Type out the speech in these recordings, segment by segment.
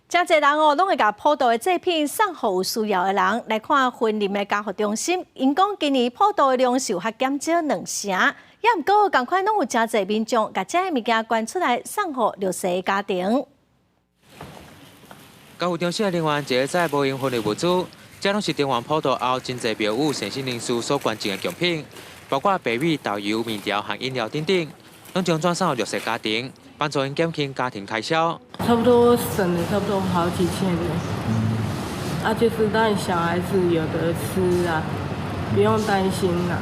真侪人哦，拢会甲普渡的祭品送予有需要的人。来看婚礼的家福中心，因讲今年普渡的量是有较减少2成，也毋过同款拢有真侪民众甲这些物件捐出来送予弱势的家庭。家福中心的人员一个在无用婚礼物资，这拢是中原普渡后真侪庙宇善心人士所捐赠的贡品，包括白米、豆油、面条和饮料等等，拢将转送予弱势家庭，帮助因减轻家庭开销。差不多省了差不多好几千的，就是让小孩子有的吃啊，不用担心啦。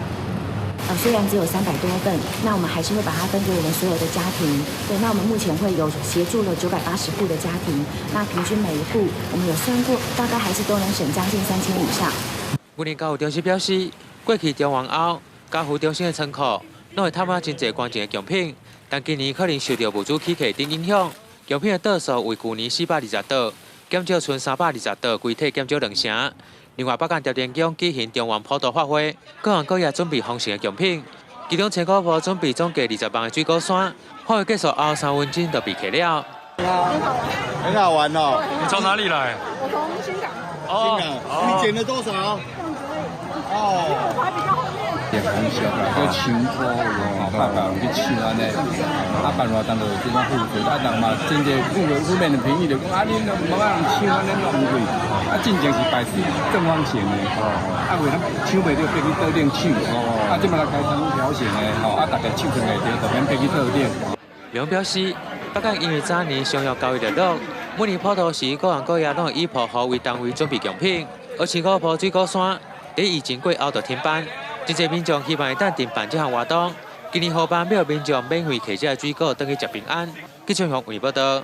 虽然只有300多份，那我们还是会把它分给我们所有的家庭。对，那我们目前会有协助了980户的家庭，那平均每一户我们有算过，大概还是都能省将近3000以上。今年家福中心表示，过去中原后，家福中心的仓库拢会探买真侪关键的贡品，但今年可能受到物资起价等影响，贡品的倒数为去年420倒，减少剩320倒，规体减少2成。另外，北港调电宫举行中原普渡法会，各行各业准备丰盛的贡品，其中青果铺准备总计20万的水果山。法会结束后3分钟就被开了。很好玩哦！你从哪里来？我从新港。新港，你捡了多少？我排比较后面。也很小，个青果有办法去抢安尼，办法当然这种付费，人嘛真侪负面的评语就讲恁无法人抢安尼浪费，真正是摆是正方形的，为咱抢袂到，别去倒店抢，即摆来开通条线的，大家抢出来着，就免别去倒店。民表示，北港因为早年商业交易热络，每年普渡时各行各业拢会以铺户为单位准备贡品，而青果铺、水果山在疫情过后就停办。真侪民众希望会当停办这项活动，今年好办要民众免费摕这水果，等去食平安。记者向为报道。